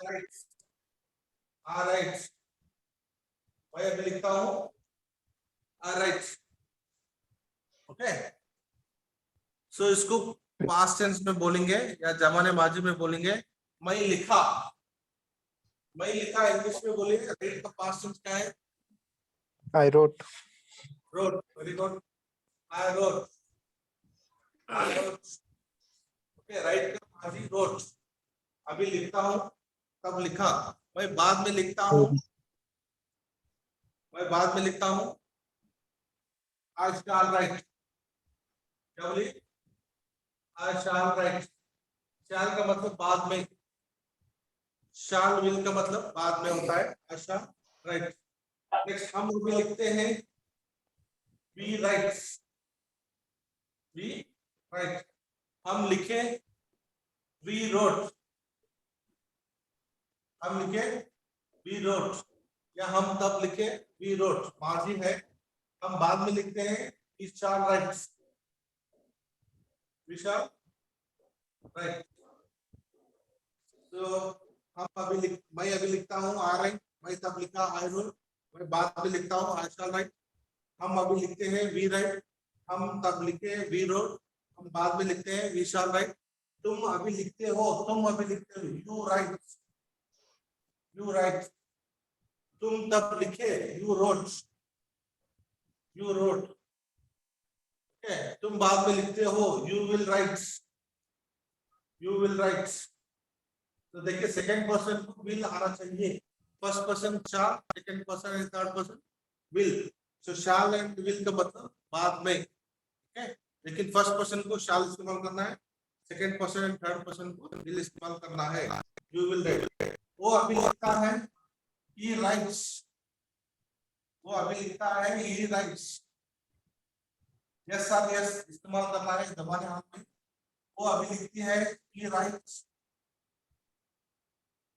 Right, are right, मैं अभी लिखता हूं आर राइट। ओके, सो इसको पास्ट टेंस में बोलेंगे या जमाने माजी में बोलेंगे। मैं लिखा, मैं लिखा इंग्लिश में बोलेंगे। राइट का पास्ट टेंस क्या है? I wrote. Wrote, very good, I wrote, I wrote. Okay, write का माजी रोट। अभी लिखता हूं, तब लिखा। मैं बाद में लिखता हूं, मैं बाद में लिखता हूं आई शैल राइट। क्या बोली? आई शैल राइट। शैल का मतलब बाद में, शैल विल का मतलब बाद में होता है। आई शैल राइट। नेक्स्ट हम भी लिखते हैं वी राइट्स, वी राइट। हम लिखे वी रोट, हम लिखे वी रोट, या हम तब लिखे वी रोट, माजी है। हम बाद में लिखते हैं we shall writes, we shall write. तो हम अभी मैं अभी लिखता हूँ आई राइट, मैं तब लिखा आई रोट, मैं बाद में लिखता हूँ आई शैल राइट। हम अभी लिखते हैं वी राइट, हम तब लिखे वी रोट, हम बाद में लिखते हैं वी शैल राइट। तुम अभी लिखते हो, तुम अभी लिखते हो यू राइट, यू राइट। तुम तब लिखे यू रोट, यू रोट। तुम बाद में लिखते हो you will write, you will write. तो देखिए सेकंड पर्सन को विल आना चाहिए, first person shall, second person and third person will. So shall and will का मतलब बाद में, ओके। लेकिन फर्स्ट पर्सन को शैल इस्तेमाल करना है, second person and third person को विल इस्तेमाल करना है। You will right. वो अभी लिखता है ही राइट्स, वो अभी लिखता है ही राइट्स। यस सर, यस इस्तेमाल करना है दबाने हाथ में। वो अभी लिखती है ही राइट्स,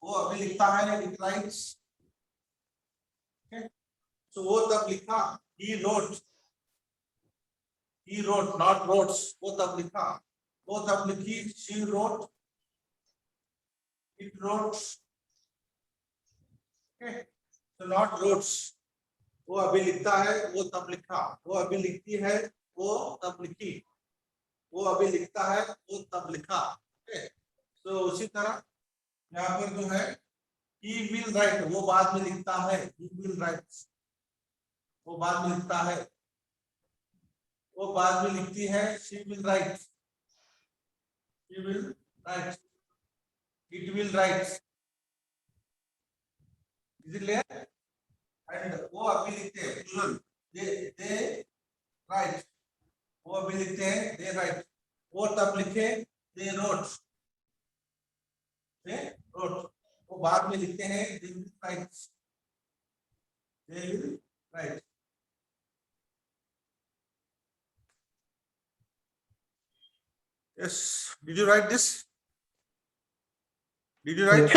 वो अभी लिखता है इट राइट्स। तो वो तब लिखा he wrote, he wrote not wrote, वो तब लिखा, वो तब लिखी she wrote, it wrote, okay, so not wrote। वो अभी लिखता है, वो तब लिखा, वो अभी लिखती है, वो तब लिखी, वो अभी लिखता है, वो तब लिखा। okay, तो उसी तरह यहाँ पर जो है he will write, वो बाद में लिखता है, he will write, वो बाद में लिखता है, वो बाद में लिखती है, she will write, she will write, it will write। Is it clear? And वो अभी लिखते हैं प्लूरल, दे राइट, वो अभी लिखते हैं दे राइट। वो तब लिखे दे रोट, दे रोट। वो बाद में लिखते हैं they will write, they will write. Yes, did you write this? Did you write? Yes,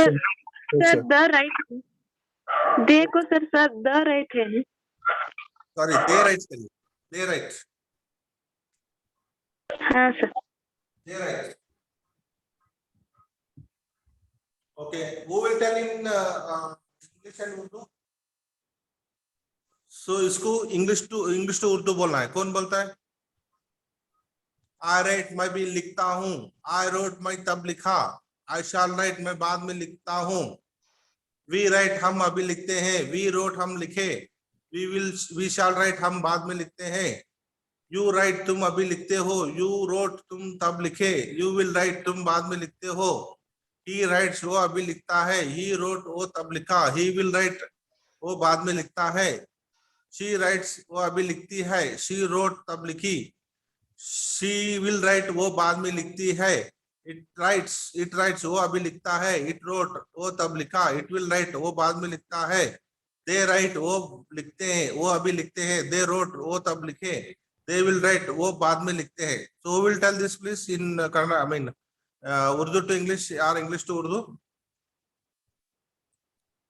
sir the write, they को सर द राइट है। सॉरी, दे राइट करिए, दे राइट, हाँ sir. They write. Okay, वो will tell in English and Urdu. So इसको English to Urdu बोलना है। कौन बोलता है? आई राइट, मैं भी लिखता हूँ। आई रोट, मैं तब लिखा। आई शैल राइट, मैं बाद में लिखता हूँ। वी राइट, हम अभी लिखते हैं। वी रोट, हम लिखे। वी शैल राइट, हम बाद में लिखते हैं। यू राइट, तुम अभी लिखते हो। यू रोट, तुम तब लिखे। यू विल राइट, तुम बाद में लिखते हो। ही राइट्स, वो अभी लिखता है। ही रोट, वो तब लिखा। ही विल राइट, वो बाद में लिखता है। शी राइट्स, वो अभी लिखती है। शी रोट, तब लिखी। शी विल राइट, वो बाद में लिखती है। इट राइट्स, वो अभी लिखता है। इट रोट, वो तब लिखा। इट विल राइट, वो बाद में लिखता है। दे राइट, वो लिखते हैं, वो अभी लिखते हैं। दे रोट, वो तब लिखे। दे विल राइट, वो बाद में लिखते हैं। So will tell this please in Kannada, I mean Urdu to English or English to Urdu?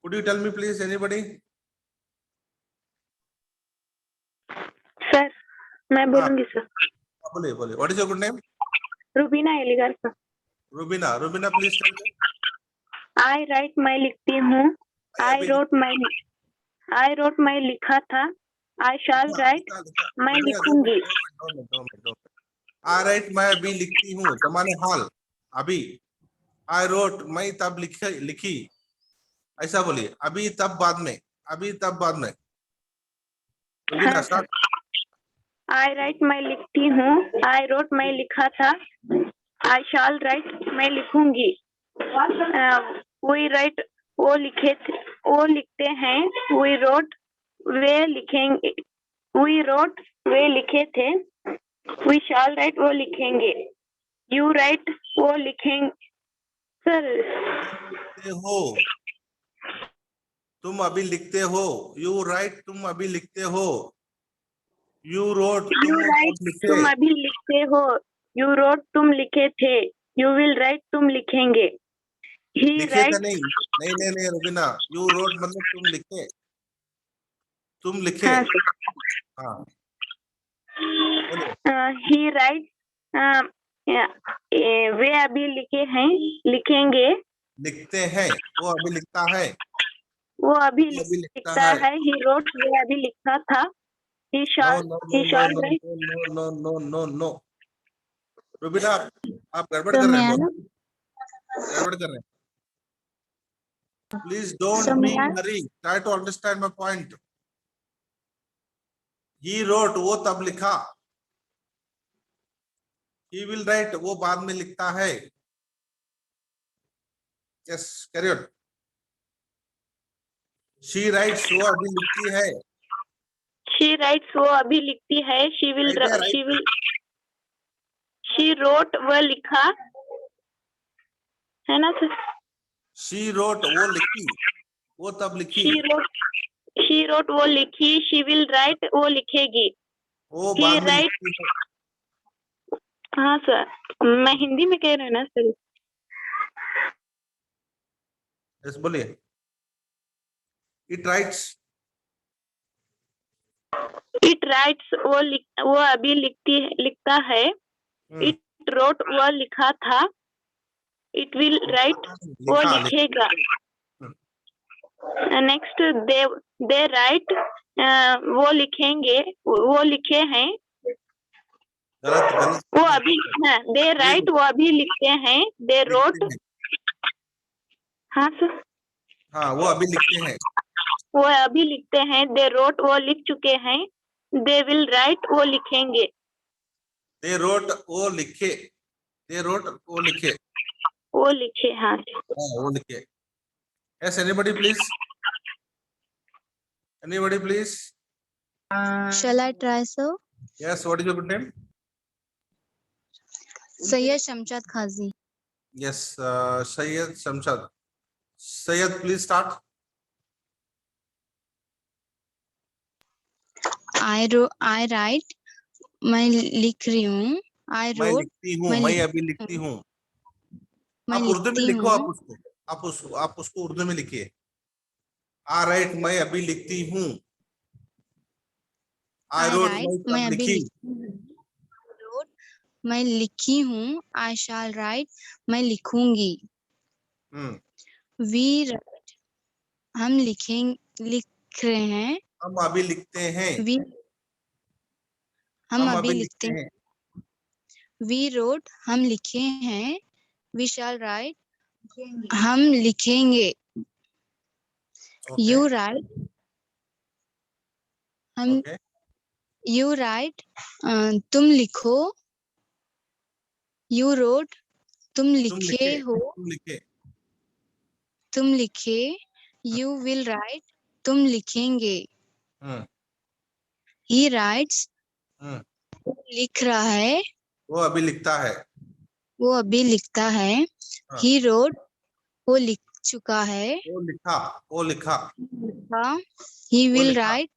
Could you tell me please, anybody? Sir मैं बोलूंगी सर। बोलिए बोलिए। What is your good name? Rubina एलिगार sir. Rubina, please tell me. I write मैं लिखती हूँ. I wrote मैं लिखा था. I shall write मैं लिखूंगी. I write मैं अभी लिखती हूँ तो माने हाल अभी. I wrote मैं तब लिखी. ऐसा बोलिए. अभी तब बाद में. अभी तब बाद में. हाँ, सर. I write मैं लिखती हूँ. I wrote मैं लिखा था. I shall write मैं लिखूंगी. We write वो लिखते हैं. We wrote वे लिखेंगे. We wrote वे लिखे थे. We shall write वो लिखेंगे. You write वो लिखेंगे. सर लिखते हो. तुम अभी लिखते हो. You write तुम अभी लिखते हो. You wrote You write तुम अभी लिखते हो. You wrote तुम लिखे थे. You will write तुम लिखेंगे. He लिखे थे writes नहीं रुबीना. You wrote मतलब तुम लिखे. तुम लिखे. हाँ, हाँ. he writes वे अभी लिखेंगे. लिखते हैं. वो अभी लिखता है. वो अभी वो अभी लिखता है. He wrote वे अभी लिखा था. He shall write. No. Rubina आप गड़बड़ कर रहे हैं. गड़बड़ कर रहे हैं. Please don't be hurry. Try to understand my point. He wrote वो तब लिखा. ही विल राइट वो बाद में लिखता है. Yes carry on. She writes वो अभी लिखती है. She writes वो अभी लिखती है. She wrote वह लिखा है ना सर. शी रोट वो लिखी. वो तब लिखी. She wrote वो लिखी. She will write वो लिखेगी. वो He बाद में writes लिखती है. हाँ सर. मैं हिंदी में कह रही हूँ ना सर. यस बोलिए. It rights. It writes वो अभी लिखता है. It wrote वो लिखा था. It will write वो लिखेगा. Next they write वो लिखेंगे. वो लिखे हैं. गलत. वो अभी they write वो अभी लिखते हैं. They wrote हाँ सर. हाँ वो अभी लिखते हैं. वो अभी लिखते हैं. They wrote वो लिख चुके हैं. They will write वो लिखेंगे. They wrote वो लिखे. They wrote वो लिखे. वो लिखे हाँ. वो लिखे. Yes, anybody please. Anybody please. Shall I try, sir? Yes, what is your good name? Sayyid Shamshad Khazi. Yes, Sayyid Shamshad. Sayyid, please start. I write मैं लिख रही हूँ. I मैं wrote लिखती हूँ. मैं अभी लिखती हूँ. आप उर्दू में लिखो. आप उसको उर्दू में लिखिए. I write मैं अभी लिखती हूँ. I wrote मैं तब लिखी. मैं लिखी हूँ. I shall write मैं लिखूंगी. We write हम लिख रहे हैं. हम अभी लिखते हैं. हम अभी लिखते हैं. We wrote हम लिखे हैं. We shall write हम लिखेंगे. Okay. You write हम Okay. You write तुम लिखो. You wrote तुम लिखे हो. तुम लिखे. You will write तुम लिखेंगे. He writes लिख रहा है. वो अभी लिखता है. वो अभी लिखता है. He wrote वो लिख चुका है. वो लिखा. He will write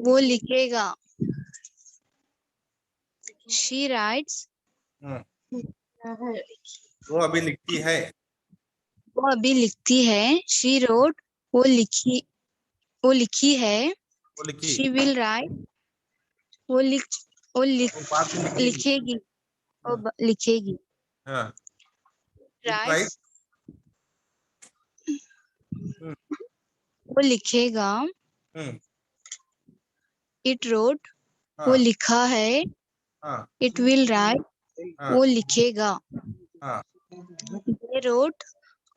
वो लिखेगा. She writes वो अभी लिखती है. वो अभी लिखती है. She wrote वो लिखी है. She will write वो लिखेगी. वो लिखेगी. वो लिखेगा। हम्म इट रोट वो हाँ लिखा है। हाँ इट विल राइट हाँ वो लिखेगा। हाँ दे रोट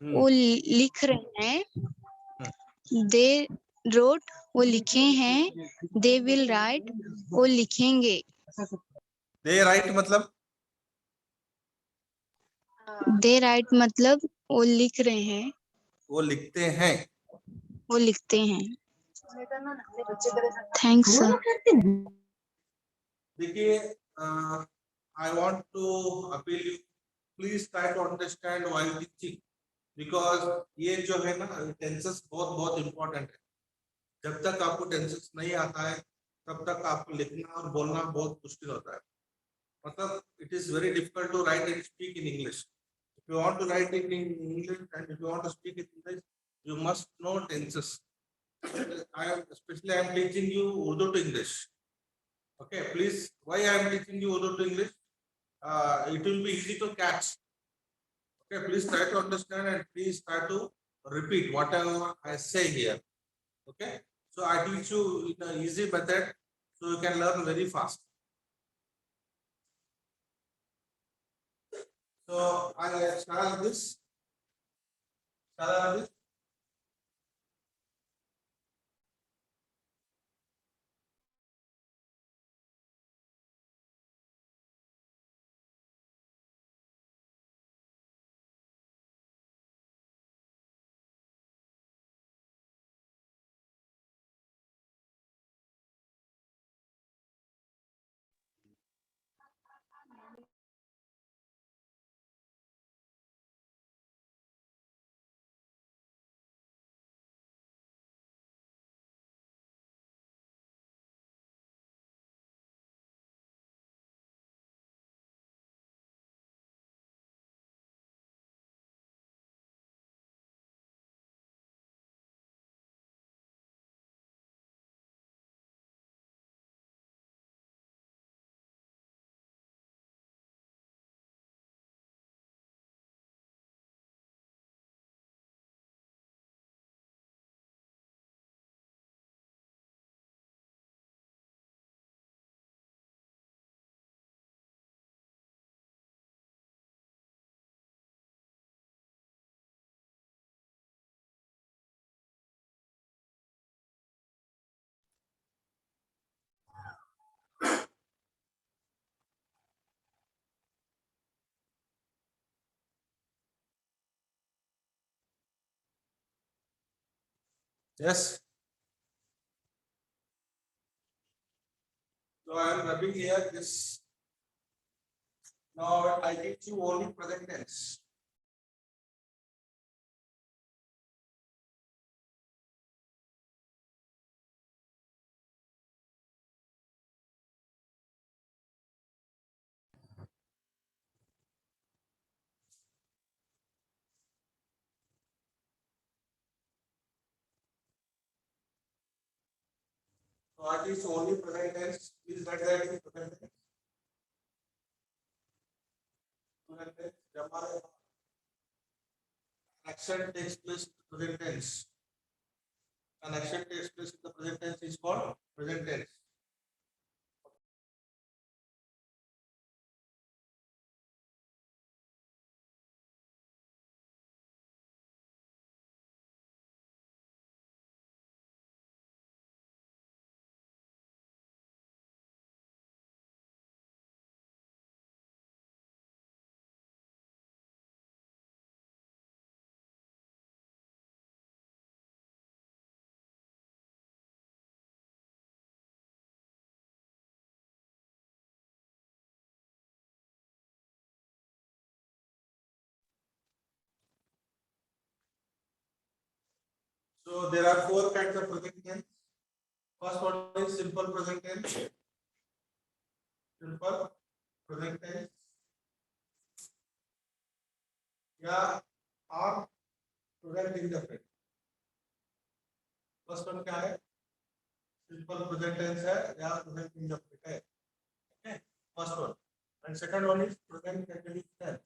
हम्म वो लिख रहे हैं। हम्म दे रोट वो लिखे हैं। दे विल राइट वो लिखेंगे। दे राइट मतलब दे राइट मतलब वो लिख रहे हैं। वो लिखते हैं। वो लिखते हैं। Thanks sir. देखिए, I want to appeal you, please try to understand why teaching, because ये जो है ना, टेंसेस बहुत बहुत इंपॉर्टेंट है। जब तक आपको टेंसेस नहीं आता है तब तक आपको लिखना और बोलना बहुत मुश्किल होता है। मतलब it is very difficult to write and speak in English. If you want to write it in English and if you want to speak in English, you must know tenses. I am teaching you Urdu to English. Okay, please, why I am teaching you Urdu to English? It will be easy to catch. Okay, please try to understand and please try to repeat whatever I say here. Okay, so I teach you in an easy method so you can learn very fast. So I shall this. Shall I this? Yes. So I am rubbing here this. Now I teach you only present tense. So I teach only present tense. Please write that in present tense. Present tense. जब हमारे action takes place in the present tense. An action takes place in the present tense is called present tense. So there are four kinds of present tense. First one is simple present tense. Simple present tense. या और present indefinite. First one क्या है? Simple present tense है या present indefinite है. Okay. First one. And second one is present continuous tense.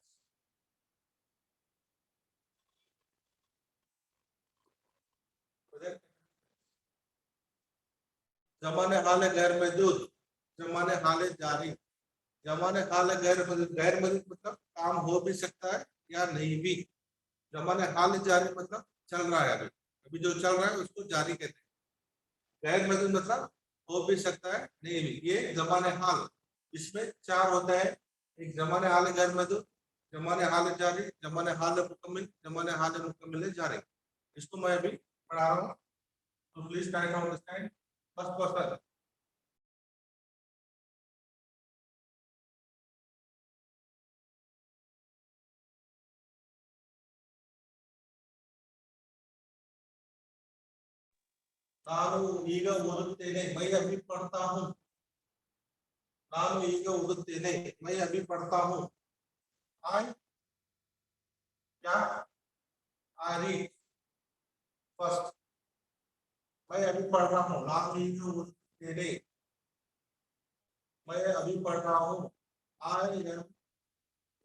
Present जमाने हाल गैर मौजूद, जमाने हाल जारी, जमाने हाल गैर मौजूद, गैर मौजूद मतलब काम हो भी सकता है या नहीं भी। जमाने हाल जारी मतलब चल रहा है, अभी अभी जो चल रहा है उसको जारी कहते हैं। गैर मौजूद मतलब हो भी सकता है नहीं भी। ये जमाने हाल, इसमें चार होता है, एक जमाने हाल गैर मौजूद, जमाने हाल जारी, जमाने हाल मुकम्मिल, जमाने हाल मुकम्मिल जारी। इसको मैं अभी पढ़ा रहा हूँ, तो please try to understand. First question, ನಾನು ಈಗ ಓದುತ್ತೇನೆ, मैं अभी पढ़ता हूँ। ನಾನು ಈಗ ಓದುತ್ತೇನೆ, मैं अभी पढ़ता हूँ। I क्या I read first, मैं अभी पढ़ रहा हूँ। ನಾನು ಈಗ ಓದುತ್ತೇನೆ, मैं अभी पढ़ रहा हूँ। I am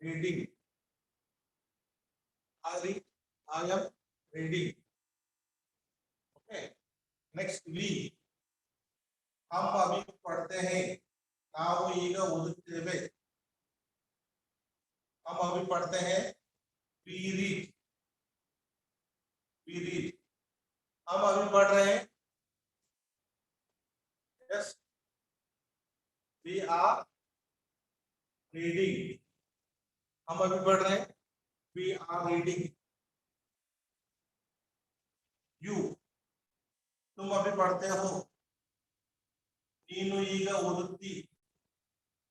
reading, I am reading। Okay, next we, हम अभी पढ़ते हैं। ನಾವು ಈಗ ಓದುತ್ತೇವೆ, हम अभी पढ़ते हैं। we read, we read, हम अभी पढ़ रहे हैं। yes, we are reading, हम अभी पढ़ रहे हैं। we are reading। you, तुम अभी पढ़ते हो। ನೀನು ಈಗ ಓದುತ್ತಿ,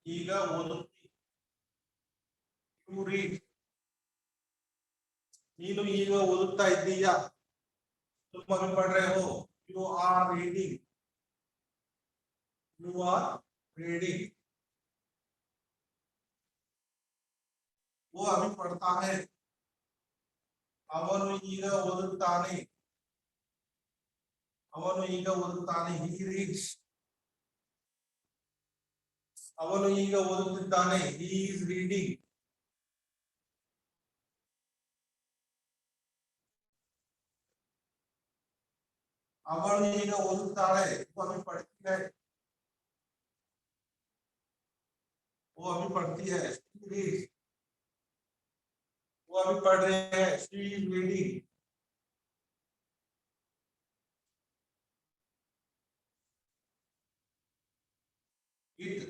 ಈಗ ಓದುತ್ತಿ। you read, ನೀನು ಈಗ ಓದುತ್ತಾ ಇದ್ದೀಯಾ, तुम अभी पढ़ रहे हो। you are reading, you are reading। वो अभी पढ़ता है। ಅವನು ಈಗ ಓದುತ್ತಾನೆ, ಅವನು ಈಗ ಓದುತ್ತಾನೆ। he reads, ಅವನು ಈಗ ಓದುತ್ತಿದ್ದಾನೆ। he is reading। ಅವಳು ಈಗ ಓದುತ್ತಾಳೆ, वो अभी पढ़ती है, वो अभी पढ़ती है। she reads, वो अभी पढ़ रहे हैं। she is reading। it,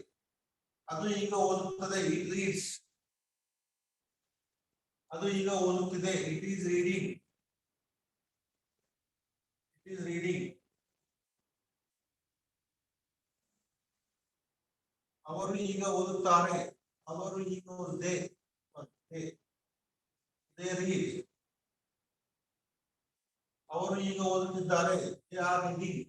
ಅದು ಈಗ ಓದುತ್ತದೆ। it reads, ಅದು ಈಗ ಓದುತ್ತಿದೆ। it is reading, it is reading। ಅವರು ಈಗ ಓದುತ್ತಾರೆ, ಅವರು ಈಗ ಓದಿದೆ। they read, ಅವರು ಈಗ ಓದುತ್ತಿದ್ದಾರೆ। they are reading।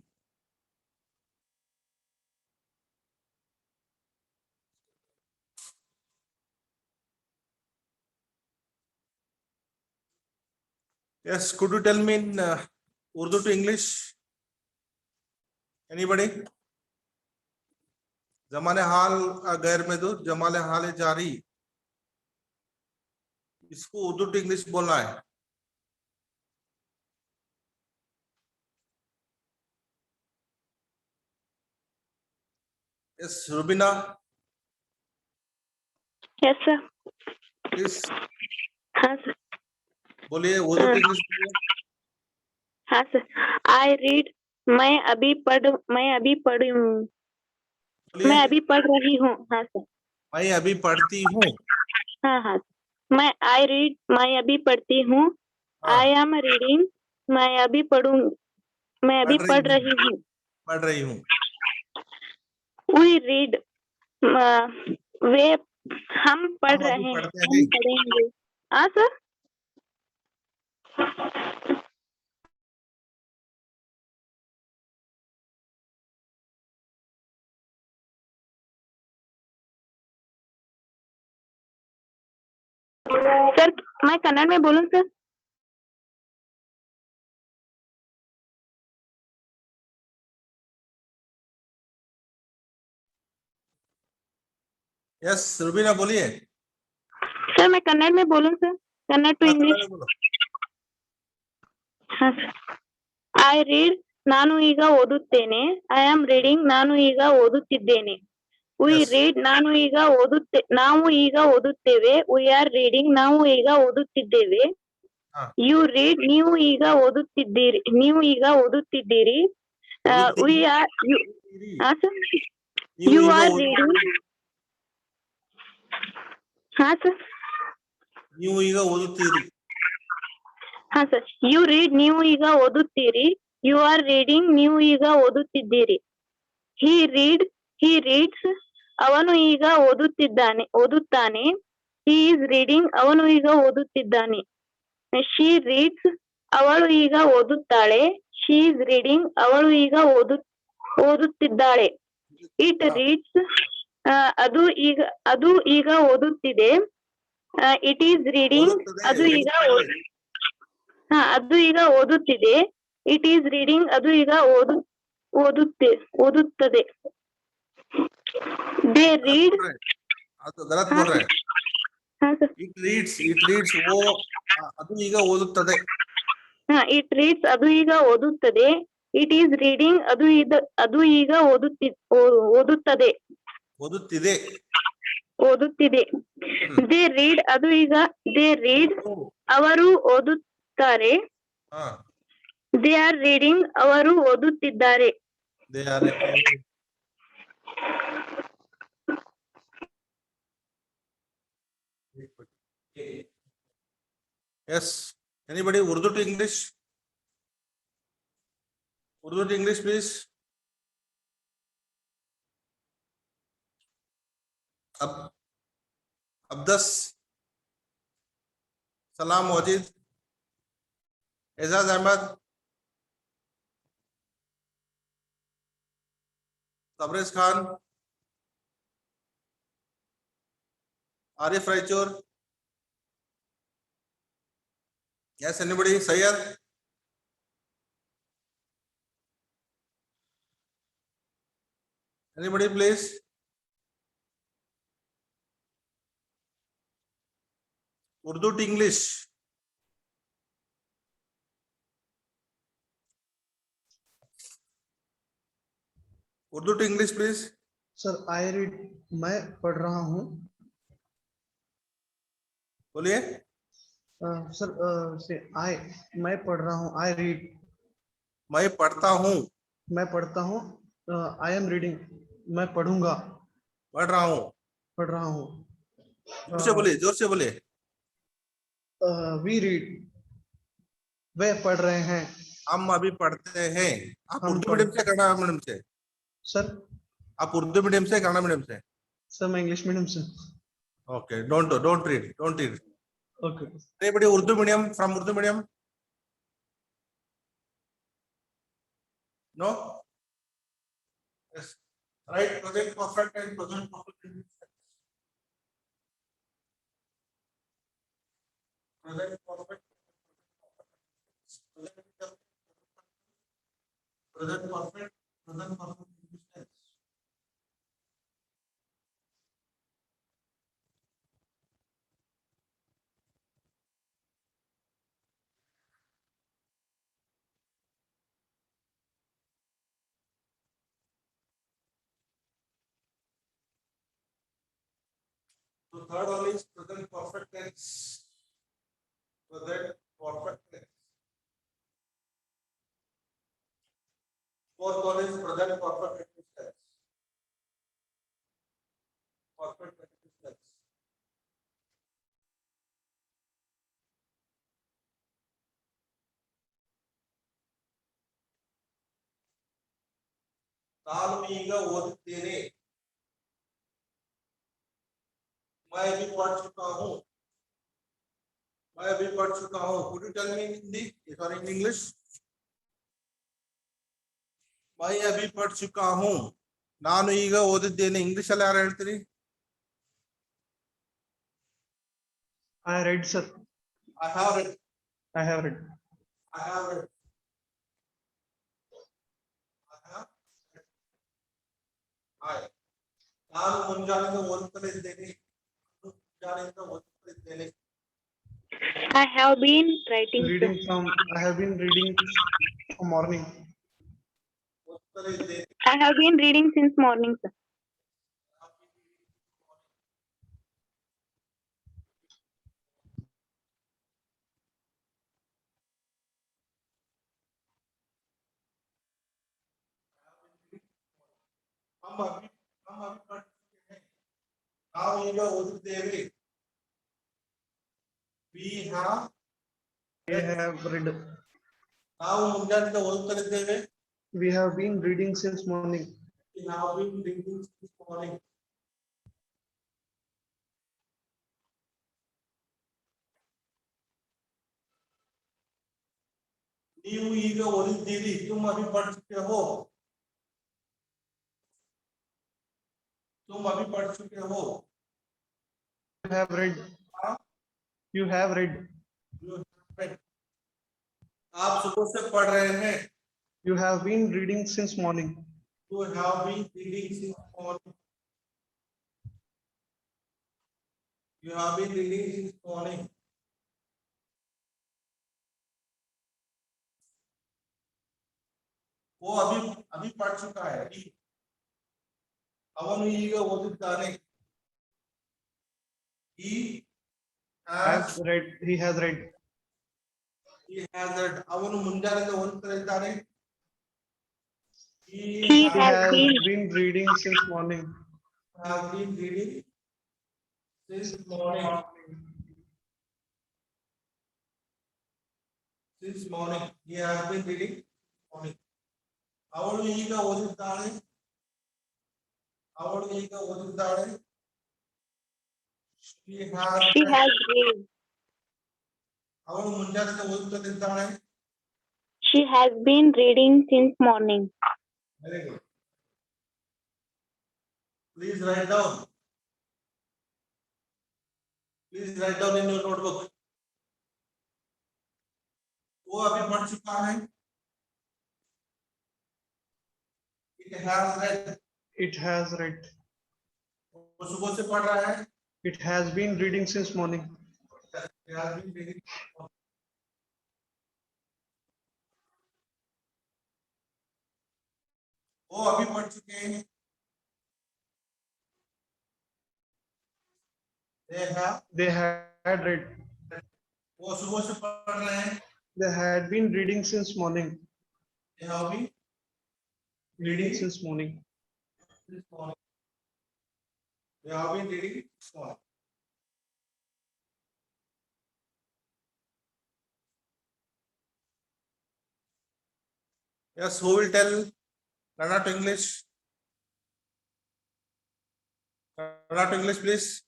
yes, could you tell me in Urdu to English, anybody? जमाने हाल गैर मौजूद, जमाने हाल जारी, इसको उर्दू टू इंग्लिश बोलना है। Yes Rubina, yes sir. Please हाँ सर। बोलिए, उर्दू टू इंग्लिश बोलिए। हाँ सर। आई रीड, मैं अभी पढ़ रही हूँ। मैं अभी पढ़ रही हूँ। हाँ सर। मैं अभी पढ़ती हूँ। हाँ हाँ। मैं आई रीड, मैं अभी पढ़ती हूँ। आई एम रीडिंग, मैं अभी पढ़ूंगी, मैं अभी पढ़ रही हूँ। पढ़ रही हूँ। वी रीड, वे हम पढ़ हम रहे अभी हैं, पढ़ते हम हैं। पढ़ेंगे। हाँ सर। सर मैं कन्नड़ में बोलूं सर? यस रुबीना बोलिए। सर मैं कन्नड़ में बोलूं सर? कन्नड़ टू हाँ, इंग्लिश। कन्नड़ में बोलो। हाँ सर। आई रीड, ನಾನು ಈಗ ಓದುತ್ತೇನೆ. ಐ ಆಮ್ ರೀಡಿಂಗ್ ನಾನು ಈಗ ಓದುತ್ತಿದ್ದೇನೆ. V Yes. ರೀಡ್ ನಾವು ಈಗ ಓದುತ್ತೇವೆ. ವಿ ಆರ್ ರೀಡಿಂಗ್ ನಾವು ಈಗ ಓದುತ್ತಿದ್ದೇವೆ. ಹಾ. ಯು ರೀಡ್ ನೀವು ಈಗ ಓದುತ್ತಿದ್ದೀರಿ. ವಿ ಆರ್ ನೀವು ಯು ಈಗ ಆರ್ ರೀಡಿಂಗ್. ಹಾ ಸರ್. ನೀವು ಈಗ ಓದುತ್ತೀರಿ. ಹಾ ಸರ್. ಯು ರೀಡ್ ನೀವು ಈಗ ಓದುತ್ತೀರಿ. ಯು ಆರ್ ರೀಡಿಂಗ್ ನೀವು ಈಗ ಓದುತ್ತಿದ್ದೀರಿ. ಹಿ ರೀಡ್ಸ್ ಅವನು ಈಗ ಓದುತ್ತಾನೆ. ಹಿ ಈಸ್ ರೀಡಿಂಗ್ ಅವನು ಈಗ ಓದುತ್ತಿದ್ದಾನೆ. ಶಿ ರೀಡ್ಸ್ ಅವಳು ಈಗ ಓದುತ್ತಾಳೆ. ಶಿ ಈಸ್ ರೀಡಿಂಗ್ ಅವಳು ಈಗ ಓದುತ್ತಿದ್ದಾಳೆ. ಇಟ್ ರೀಡ್ಸ್ ಅದು ಈಗ ಓದುತ್ತಿದೆ. ಇಟ್ ಈಸ್ ರೀಡಿಂಗ್ ಓದುತ್ತದೆ, ಅದು ಈಗ ಓದುತ್ತಿದೆ. ಇಟ್ ಈಸ್ ರೀಡಿಂಗ್ ಅದು ಈಗ ಓದುತ್ತದೆ. They read. ಅದು ಗಲತ್ ಬೋಲ್ ರहे हैं. ಹಾ ಸರ್. It reads वो ಅದು ಈಗ ಓದುತ್ತದೆ. ಇಟ್ ರೀಡ್ಸ್ ಅದು ಈಗ ಓದುತ್ತದೆ. ಇಟ್ ಈಸ್ ರೀಡಿಂಗ್ ಅದು ಈಗ ಓದುತ್ತದೆ. ಓದುತ್ತಿದೆ. ದೇ ರೀಡ್ ಅವರು ಓದುತ್ತಾರೆ. ಹಾ. ದೇ ಆರ್ ರೀಡಿಂಗ್ ಅವರು ಓದುತ್ತಿದ್ದಾರೆ. They are. Yes. Anybody Urdu to English? Urdu to English, please. Abdas, Salam Wajid, Ezaz Ahmed, Tabriz Khan, Arif Raichur. Yes, anybody? Sayyad? Anybody, please? Urdu to English. Urdu to English, please. Sir I read मैं पढ़ रहा हूँ. बोलिए. Sir से आई मैं पढ़ रहा हूँ. आई रीड मैं पढ़ता हूँ. मैं पढ़ता हूँ. आई एम रीडिंग मैं पढ़ूंगा. पढ़ रहा हूँ. पढ़ रहा हूँ. जोर से बोलिए. वी रीड वे पढ़ रहे हैं. हम अभी पढ़ते हैं. आप हम उर्दू मीडियम से कन्नड़ा मीडियम से? सर आप उर्दू मीडियम से कन्नड़ा मीडियम से? सर मैं इंग्लिश मीडियम से. Okay, don't read. Okay. Anybody Urdu medium, from Urdu medium? No? Yes. Right, present perfect and present perfect. Present perfect. Present perfect. Present perfect. So third one is present perfect tense. Present perfect tense. Fourth one is present perfect tense. Perfect tense. ನಾನು ಈಗ ಓದುತ್ತೇನೆ. मैं अभी पढ़ चुका हूँ. Could you tell me in Hindi? Sorry, in English. मैं अभी पढ़ चुका हूँ. ನಾನು ಈಗ ಓದಿದ್ದೇನೆ. ಇಂಗ್ಲಿಷ್ ಅಲ್ಲಿ ಯಾರು ಹೇಳ್ತೀರಿ? I read sir. I have read. I have read. ನಾನು ಮುಂಜಾನೆಯಿಂದ ಓದುತ್ತಲೇ ಇದ್ದೇನೆ. I have been writing. I have been reading from morning. I have been reading since morning, sir. हम अभी पढ़ चुके हैं ನಾವು ಈಗ ಓದುತ್ತೇವೆ we have read. ನಾವು ಮುಂಜಾನೆಯಿಂದ ಓದುತ್ತಿದ್ದೇವೆ We have been reading since morning. we have been reading since morning ನೀವು ಈಗ ಓದಿದ್ದೀರಿ तुम अभी पढ़ चुके हो तुम अभी पढ़ चुके हो You have read. You have read. आप सुबह से पढ़ रहे हैं You have been reading since morning. you have been reading since morning you have been reading since morning वो अभी पढ़ चुका है ಅವನು ಈಗ ಓದುತ್ತಾನೆ he Has read. He has read. read ಅವನು ಮುಂಜಾನೆಯಿಂದ ಓದುತ್ತಾ ಇದ್ದಾನೆ he He Has has been reading since morning. has been reading since morning he has been reading morning ಅವಳು ಈಗ ಓದುತ್ತಾಳೆ she has read. ಅವಳು ಮುಂಜಾನೆಯಿಂದ ಓದುತ್ತಿದ್ದಾಳೆ She has been reading since morning. very good please write down in your notebook वो अभी पढ़ चुका है it has read It has read. वो सुबह से पढ़ रहा है It has been reading since morning. it has been reading वो अभी पढ़ चुके हैं They had read. वो सुबह से पढ़ रहे हैं They had been reading since morning. they have been Reading since morning. this morning they have been reading this morning yes who will tell Kannada to English please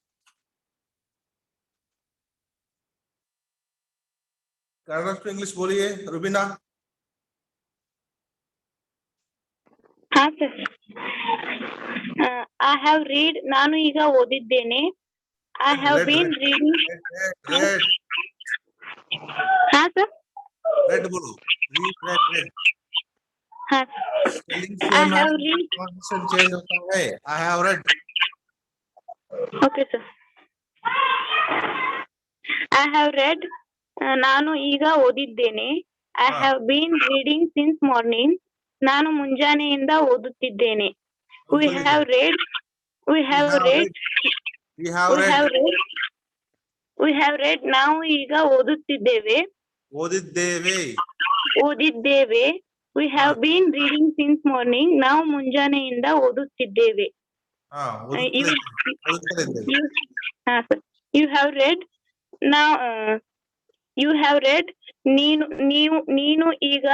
Kannada to English बोलिए रुबीना हाँ sir I have read ನಾನು ಈಗ ಓದಿದ್ದೇನೆ I have been reading red हाँ सರ್ बोलो read हाँ spelling I same have है read pronunciation change होता है I have read okay sir I have read ನಾನು ಈಗ ಓದಿದ್ದೇನೆ I have been reading since morning ನಾನು ಮುಂಜಾನೆಯಿಂದ ಓದುತ್ತಿದ್ದೇನೆ we have read ನಾವು ಈಗ ಓದುತ್ತಿದ್ದೇವೆ ಓದಿದ್ದೇವೆ we have been reading since morning ನಾವು ಮುಂಜಾನೆಯಿಂದ ಓದುತ್ತಿದ್ದೇವೆ you have read now you have read ನೀನು ಈಗ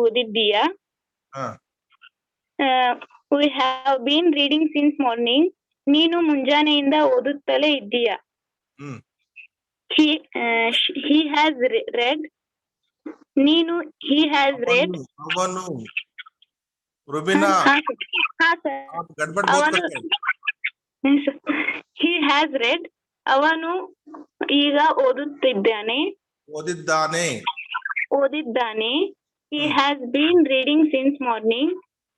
ಓದಿದ್ದೀಯಾ we have been reading since morning ನೀನು ಮುಂಜಾನೆಯಿಂದ ಓದುತ್ತಲೇ ಇದ್ದೀಯಾ he has read ನೀನು he has read ಅವನು रुबीना हाँ सर आप गड़बड़ बहुत करते हैं he has read ಅವನು ಈಗ ಓದಿದ್ದಾನೆ he has been reading since morning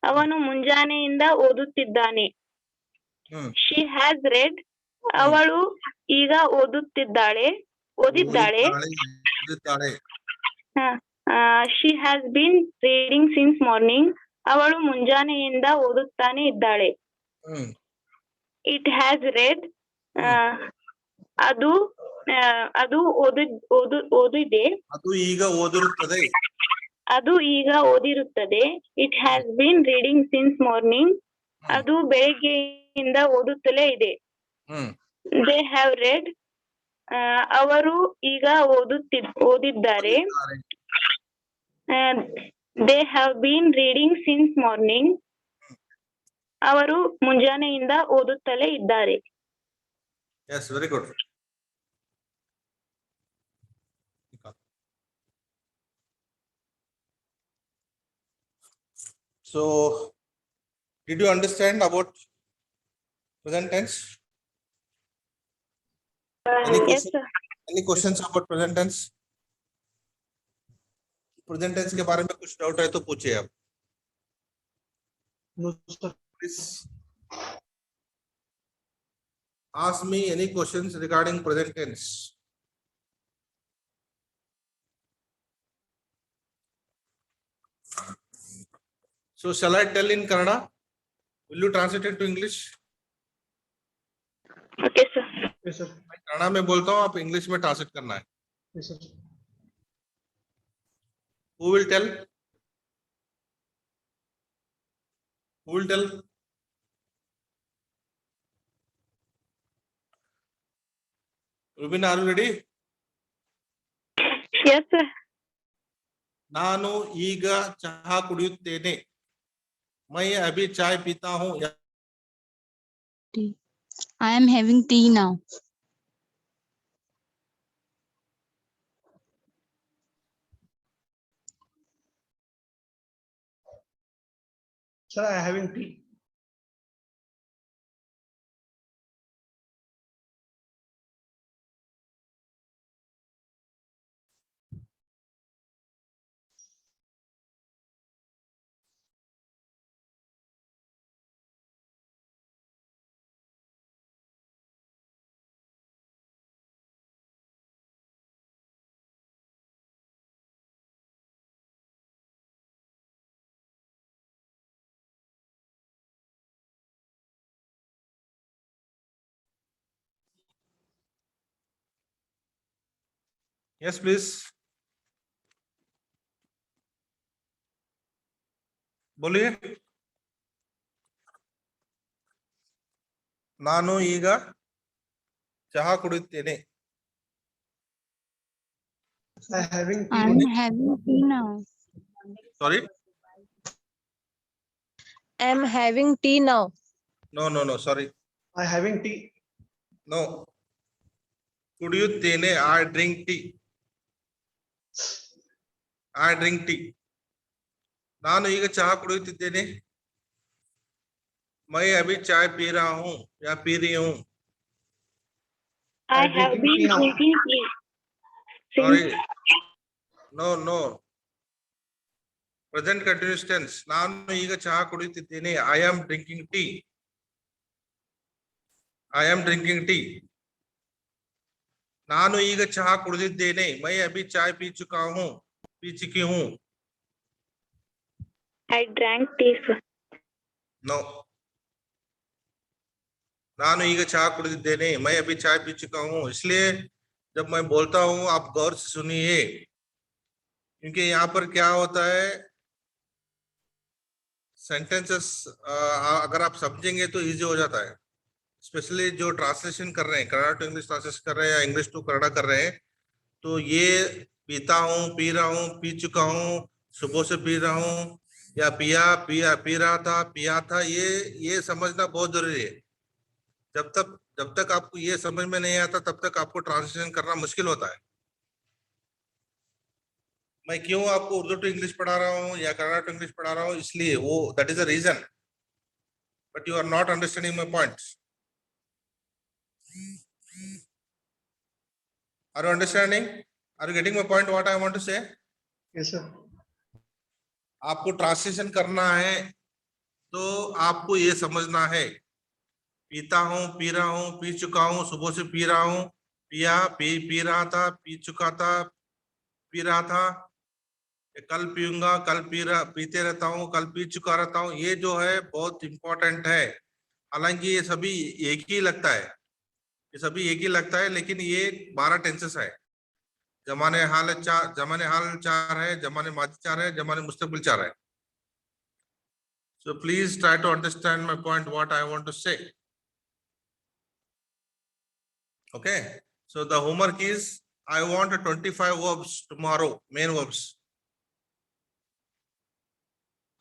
ಅವನು ಮುಂಜಾನೆಯಿಂದ ಓದುತ್ತಿದ್ದಾನೆ she has read ಅವಳು ಈಗ ಓದಿದ್ದಾಳೆ she has been reading since morning ಅವಳು ಮುಂಜಾನೆಯಿಂದ ಓದುತ್ತಾನೆ ಇದ್ದಾಳೆ. It has read. ಅದು ಓದಿದೆ. ಅದು ಈಗ ಓದಿರುತ್ತದೆ. ಅದು ಈಗ ಓದಿರುತ್ತದೆ. It has been reading since morning. ಅದು ಬೆಳಗ್ಗೆಯಿಂದ ಓದುತ್ತಲೇ ಇದೆ. They have read. ಅವರು ಈಗ ಓದಿದ್ದಾರೆ. They have been reading since morning. ಅವರು ಮುಂಜಾನೆಯಿಂದ ಓದುತ್ತಲೇ ಇದ್ದಾರೆ. Yes, very good. So, did you understand about present tense? Yes, sir. Any questions about present tense? Present tense के बारे में कुछ डाउट है तो पूछिए आप. No, sir. Please ask me any questions regarding present tense. So shall I tell in Kannada? Will you translate it to English? Okay, sir. Yes, sir. मैं कन्नड़ा में बोलता हूँ, आप इंग्लिश में ट्रांसलेट करना है. Yes, sir. Who will tell? Who will tell? Rubin, are you ready? Yes, sir. ನಾನು ಈಗ ಚಹಾ ಕುಡಿಯುತ್ತೇನೆ. मैं अभी चाय पीता हूँ. I am having tea now. Sir, I am having tea. Yes, please. बोलिए. ನಾನು ಈಗ ಚಹಾ ಕುಡಿಯುತ್ತೇನೆ. I am having tea. I am having tea now. Sorry? I am having tea now. No, sorry. I am having tea. No. ಕುಡಿಯುತ್ತೇನೆ. I drink tea. I drink tea. ನಾನು ಈಗ ಚಹಾ ಕುಡಿಯುತ್ತಿದ್ದೇನೆ. मैं अभी चाय पी रहा हूँ या पी रही हूँ. I have been drinking tea. Sorry. No. Present continuous tense. ನಾನು ಈಗ ಚಹಾ ಕುಡಿಯುತ್ತಿದ್ದೇನೆ. I am drinking tea. I am drinking tea. ನಾನು ಈಗ ಚಹಾ ಕುಡಿದಿದ್ದೇನೆ. मैं अभी चाय पी चुकी हूँ. I drank tea, sir. No. ನಾನು ಈಗ ಚಹಾ ಕುಡಿದಿದ್ದೇನೆ. मैं अभी चाय पी चुका हूँ. इसलिए जब मैं बोलता हूँ आप गौर से सुनिए, क्योंकि यहाँ पर क्या होता है, सेंटेंसेस अगर आप समझेंगे तो इजी हो जाता है. स्पेशली जो ट्रांसलेशन कर रहे हैं, कन्नड़ा टू इंग्लिश ट्रांसलेशन कर रहे हैं या इंग्लिश टू कन्नड़ा कर रहे हैं, तो ये पीता हूँ, पी रहा हूँ, पी चुका हूँ, सुबह से पी रहा हूँ, या पी रहा था, पिया था, ये समझना बहुत जरूरी है. जब तक आपको ये समझ में नहीं आता तब तक आपको ट्रांसलेशन करना मुश्किल होता है. मैं क्यों आपको उर्दू टू इंग्लिश पढ़ा रहा हूँ या कन्नड़ा टू इंग्लिश पढ़ा रहा हूँ, इसलिए वो that is a reason, but you are not understanding my points. Are you understanding? Are you getting my point? What I want to say? Yes, sir. आपको ट्रांसलेशन करना है तो आपको ये समझना है, पीता हूँ, पी रहा हूँ, पी चुका हूँ, सुबह से पी रहा हूँ, पी रहा था, पी चुका था, पी रहा था. कल पीऊंगा, कल पीते रहता हूँ, कल पी चुका रहता हूँ, ये जो है बहुत इंपॉर्टेंट है। हालांकि ये सभी एक ही लगता है, ये सभी एक ही लगता है, लेकिन ये 12 टेंसेस है। जमाने हाल 4, जमाने हाल 4 है, जमाने माजी 4 है, जमाने मुस्तकबिल 4 है। So please try to understand my point, what I want to say. Okay. So the homework is, I want 25 verbs tomorrow, main verbs.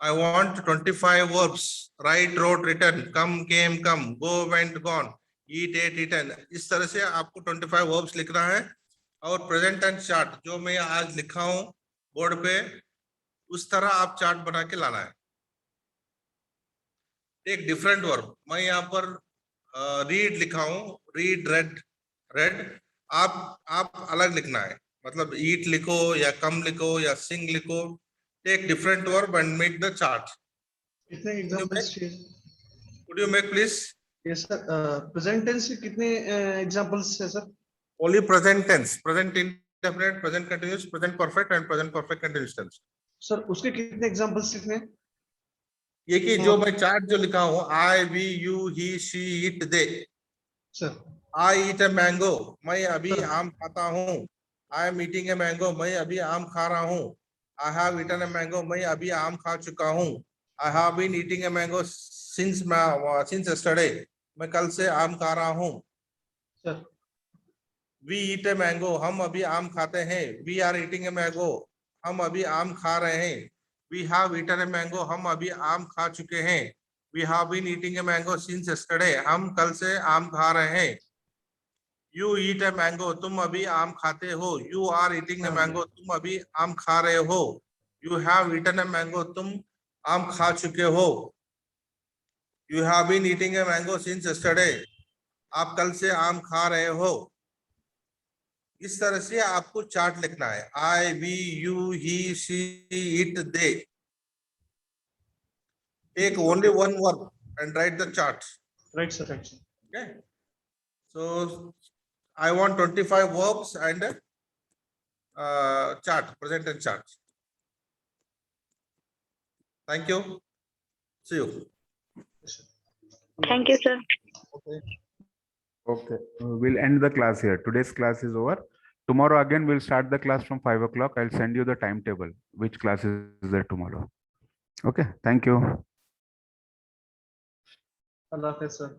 I want 25 verbs. Write, wrote, written, come, came, come, go, went, gone, eat, ate, eaten. इस तरह से आपको 25 verbs लिखना है। और present tense chart जो मैं आज लिखा हूं बोर्ड पे, उस तरह आप चार्ट बना के लाना है। एक डिफरेंट वर्ब, मैं यहाँ पर रीड लिखा हूं, रीड, रेड, रेड। आप अलग लिखना है, मतलब ईट लिखो या कम लिखो या सिंग लिखो। Take different verb and make the chart. कितने एग्जांपल्स चाहिए? Could you make please? Yes sir, present tense के कितने एग्जांपल्स है sir? Only present tense, present indefinite, present continuous, present perfect and present perfect continuous tense. Sir उसके कितने examples लिखने हैं? ये कि जो मैं चार्ट जो लिखा हूं, I, we, you, he, she, it, they. Sir I eat a mango, मैं अभी सर। आम खाता हूँ। I am eating a mango, मैं अभी आम खा रहा हूँ। I have eaten a mango, मैं अभी आम खा चुका हूँ। I have been eating a mango since yesterday, मैं कल से आम खा रहा हूँ। Sir We eat a mango, हम अभी आम खाते हैं। We are eating a mango, हम अभी आम खा रहे हैं। We have eaten a mango, हम अभी आम खा चुके हैं। We have been eating a mango since yesterday, हम कल से आम खा रहे हैं। You eat a mango, तुम अभी आम खाते हो। You are eating a mango, तुम अभी आम खा रहे हो। You have eaten a mango, तुम आम खा चुके हो। You have been eating a mango since yesterday, आप कल से आम खा रहे हो। इस तरह से आपको चार्ट लिखना है। I, we, you, he, she, it, they. Take only one verb and write the chart. Right sir, right sir. Okay. So I want 25 verbs and chart, present and chart. Thank you. See you. Thank you, sir. Okay. Okay, we'll end the class here. Today's class is over. Tomorrow again, we'll start the class from 5 o'clock. I'll send you the timetable, which class is there tomorrow. Okay, thank you. अल्लाह हाफिज़ sir.